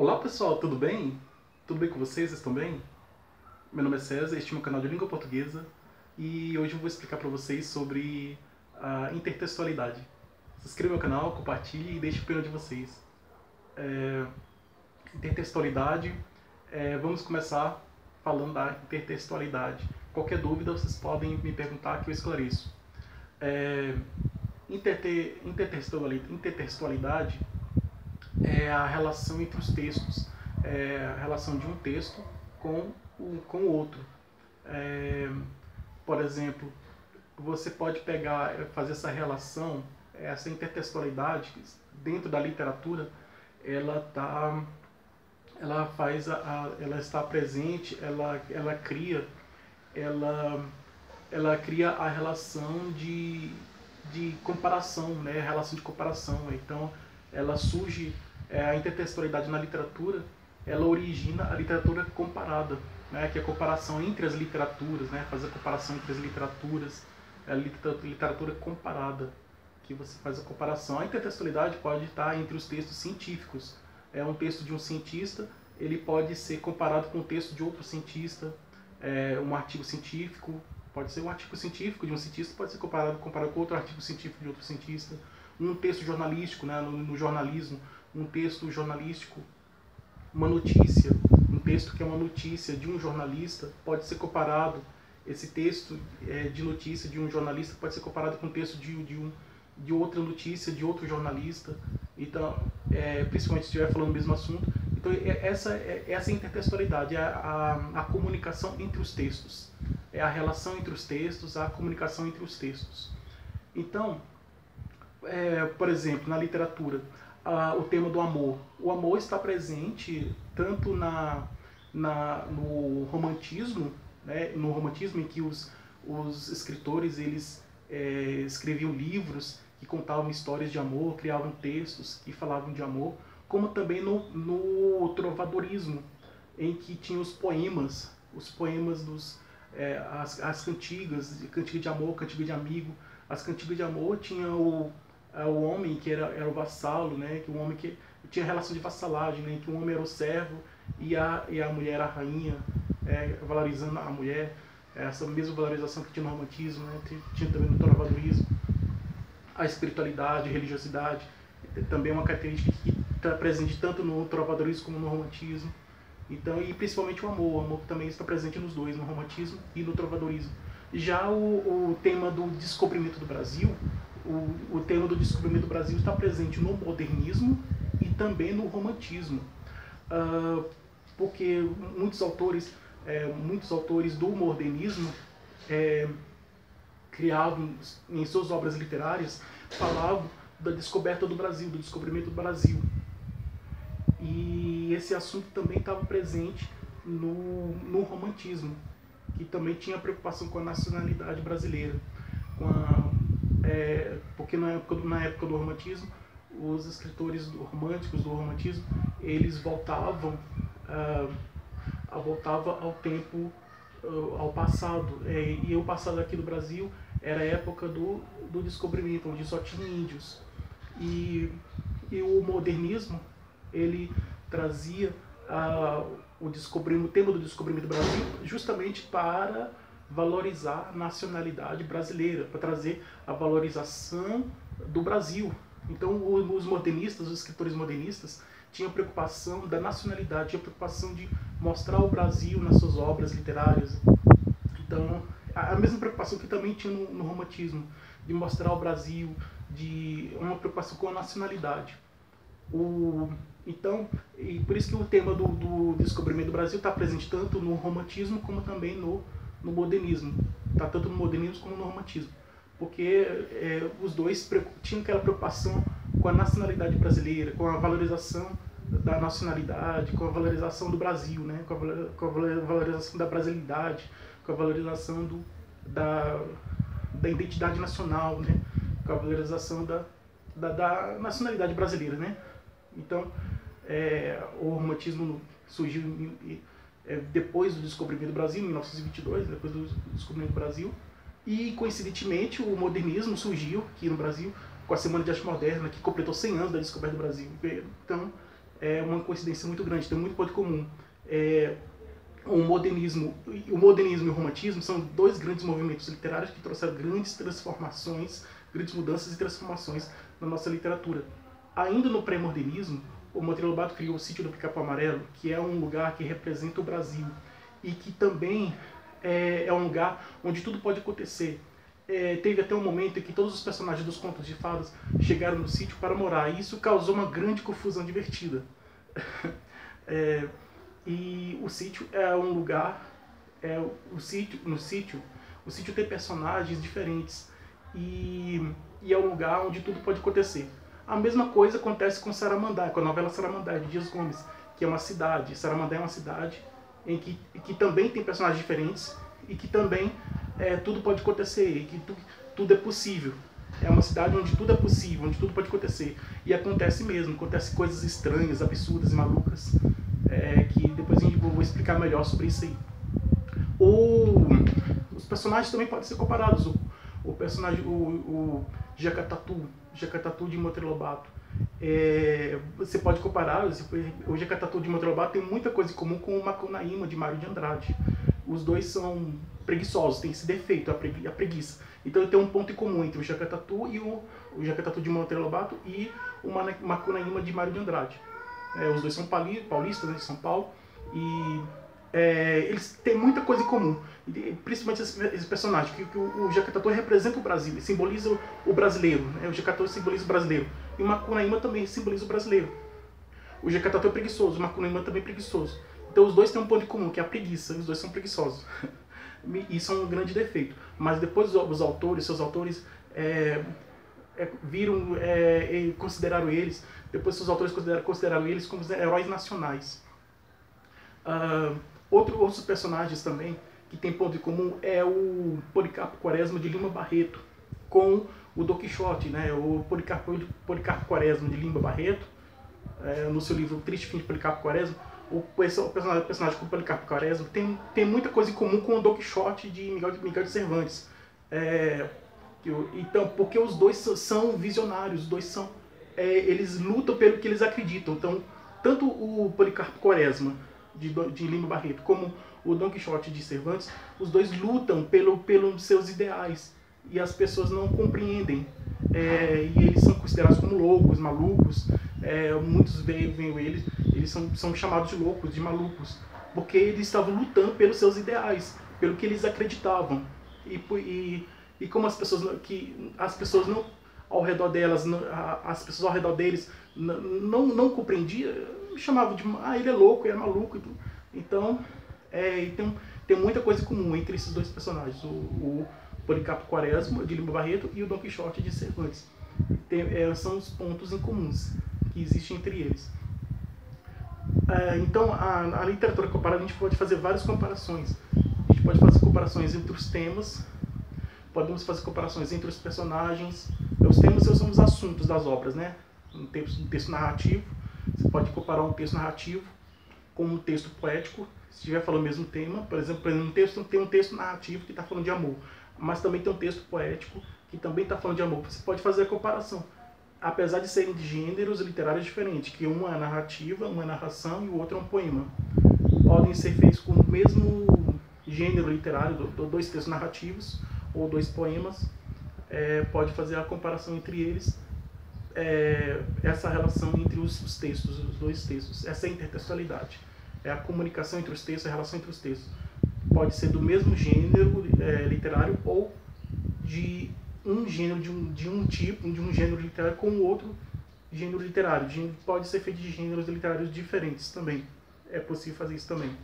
Olá pessoal, tudo bem? Tudo bem com vocês? Vocês estão bem? Meu nome é César, este é meu canal de língua portuguesa e hoje eu vou explicar para vocês sobre a intertextualidade. Se inscreva no canal, compartilhe e deixe a opinião de vocês. Intertextualidade, vamos começar falando da intertextualidade. Qualquer dúvida vocês podem me perguntar que eu esclareço. Intertextualidade é a relação entre os textos, a relação de um texto com o outro. Por exemplo, você pode fazer essa relação, essa intertextualidade dentro da literatura, ela está presente, ela cria a relação de comparação, né? A relação de comparação. Então, ela surge, a intertextualidade na literatura, ela origina a literatura comparada, né? Que é a comparação entre as literaturas, né? Fazer a comparação entre as literaturas, a literatura comparada, que você faz a comparação. A intertextualidade pode estar entre os textos científicos. Um texto de um cientista, ele pode ser comparado com o texto de outro cientista, um artigo científico, pode ser um artigo científico de um cientista, pode ser comparado com outro artigo científico de outro cientista. Um texto jornalístico, né, no jornalismo, um texto jornalístico, uma notícia, um texto que é uma notícia de um jornalista, pode ser comparado, esse texto de notícia de um jornalista pode ser comparado com o texto de outra notícia de outro jornalista. Então, principalmente se estiver falando o mesmo assunto. Então, essa intertextualidade, é a comunicação entre os textos. É a relação entre os textos, a comunicação entre os textos. Então, por exemplo, na literatura, o tema do amor. O amor está presente tanto no romantismo, né, no romantismo em que os escritores eles escreviam livros que contavam histórias de amor, criavam textos que falavam de amor, como também no trovadorismo, em que tinha os poemas as cantigas, cantiga de amor, cantiga de amigo. As cantigas de amor tinha o homem que era o vassalo, né, que o homem que tinha relação de vassalagem, né, que o homem era o servo e a mulher era a rainha, valorizando a mulher, essa mesma valorização que tinha no romantismo, né, tinha também no trovadorismo. A espiritualidade, a religiosidade, também é uma característica que está presente tanto no trovadorismo como no romantismo. Então, e principalmente o amor que também está presente nos dois, no romantismo e no trovadorismo. Já o tema do descobrimento do Brasil, o tema do descobrimento do Brasil está presente no modernismo e também no romantismo, porque muitos autores do modernismo criavam em suas obras literárias, falavam da descoberta do Brasil, do descobrimento do Brasil. E esse assunto também estava presente no romantismo, que também tinha preocupação com a nacionalidade brasileira, porque na época do romantismo, os escritores românticos do romantismo, eles voltavam ao tempo, ao passado, e o passado aqui do Brasil era a época do descobrimento, onde só tinha índios, e o modernismo ele trazia o tema do descobrimento do Brasil justamente para valorizar a nacionalidade brasileira, para trazer a valorização do Brasil. Então, os modernistas, os escritores modernistas, tinham preocupação da nacionalidade, tinham preocupação de mostrar o Brasil nas suas obras literárias. Então, a mesma preocupação que também tinha no romantismo, de mostrar o Brasil, de uma preocupação com a nacionalidade. Então, e por isso que o tema do descobrimento do Brasil está presente tanto no romantismo como também no modernismo. Está tanto no modernismo como no romantismo. Porque os dois tinham aquela preocupação com a nacionalidade brasileira, com a valorização da nacionalidade, com a valorização do Brasil, né? com a valorização da brasilidade, com a valorização da identidade nacional, né? Com a valorização da nacionalidade brasileira, né? Então, o romantismo surgiu depois do descobrimento do Brasil, em 1922, depois do descobrimento do Brasil, e coincidentemente o modernismo surgiu aqui no Brasil com a Semana de Arte Moderna, que completou 100 anos da descoberta do Brasil. Então, é uma coincidência muito grande, tem muito ponto comum. O modernismo e o romantismo são dois grandes movimentos literários que trouxeram grandes transformações, grandes mudanças e transformações na nossa literatura. Ainda no pré-modernismo, o Monteiro Lobato criou o Sítio do Pica-Pau Amarelo, que é um lugar que representa o Brasil e que também é um lugar onde tudo pode acontecer. Teve até um momento em que todos os personagens dos contos de fadas chegaram no sítio para morar, e isso causou uma grande confusão divertida. E o sítio é um lugar, no sítio tem personagens diferentes e é um lugar onde tudo pode acontecer. A mesma coisa acontece com Saramandá, com a novela Saramandá, de Dias Gomes, que é uma cidade. Saramandá é uma cidade em que também tem personagens diferentes e que também tudo pode acontecer, e que tudo é possível. É uma cidade onde tudo é possível, onde tudo pode acontecer. E acontece mesmo, acontece coisas estranhas, absurdas e malucas, que depois vou explicar melhor sobre isso aí. Os personagens também podem ser comparados. O personagem, o Jacatatu de Monteiro Lobato. Você pode comparar, o Jacatatu de Monteiro Lobato tem muita coisa em comum com o Macunaíma de Mário de Andrade. Os dois são preguiçosos, tem esse defeito, a preguiça. Então tem um ponto em comum entre o Jacatatu e o Jacatatu de Monteiro Lobato e o Macunaíma de Mário de Andrade. Os dois são paulistas, né, de São Paulo, e eles têm muita coisa em comum, principalmente esse personagem, que o Jacatatu representa o Brasil, ele simboliza o brasileiro, né? O Jacatatu simboliza o brasileiro, e o Macunaíma também simboliza o brasileiro. O Jacatatu é preguiçoso, o Macunaíma também é preguiçoso. Então os dois têm um ponto em comum, que é a preguiça, os dois são preguiçosos. Isso é um grande defeito. Mas depois seus autores consideraram eles, depois seus autores consideraram eles como heróis nacionais. Outros personagens também que tem ponto em comum é o Policarpo Quaresma de Lima Barreto com o Don Quixote, né? O Policarpo Quaresma de Lima Barreto, no seu livro O Triste Fim de Policarpo Quaresma, o personagem com o Policarpo Quaresma tem muita coisa em comum com o Don Quixote de Miguel de Cervantes. Então, porque os dois são visionários, os dois eles lutam pelo que eles acreditam. Então, tanto o Policarpo Quaresma de Lima Barreto como o Don Quixote de Cervantes, os dois lutam pelos seus ideais e as pessoas não compreendem, e eles são considerados como loucos, malucos. Muitos veem eles são chamados de loucos, de malucos, porque eles estavam lutando pelos seus ideais, pelo que eles acreditavam. E como as pessoas não ao redor delas, as pessoas ao redor deles não compreendiam, chamavam de ele é louco, ele é maluco. Então tem muita coisa em comum entre esses dois personagens, o Policarpo Quaresma de Lima Barreto e o Don Quixote de Cervantes. São os pontos em comuns que existem entre eles. Então a literatura comparada, a gente pode fazer várias comparações. A gente pode fazer comparações entre os temas, podemos fazer comparações entre os personagens. Os temas são os assuntos das obras, né? Um texto narrativo, você pode comparar um texto narrativo com um texto poético, se estiver falando o mesmo tema. Por exemplo, tem um texto narrativo que está falando de amor, mas também tem um texto poético que também está falando de amor. Você pode fazer a comparação, apesar de serem de gêneros literários diferentes, que uma é narrativa, uma é narração e o outro é um poema. Podem ser feitos com o mesmo gênero literário, dois textos narrativos ou dois poemas. Pode fazer a comparação entre eles, essa relação entre os textos, os dois textos. Essa é a intertextualidade, é a comunicação entre os textos, a relação entre os textos. Pode ser do mesmo gênero literário ou de um gênero, de um gênero literário com outro gênero literário. Pode ser feito de gêneros literários diferentes também. É possível fazer isso também.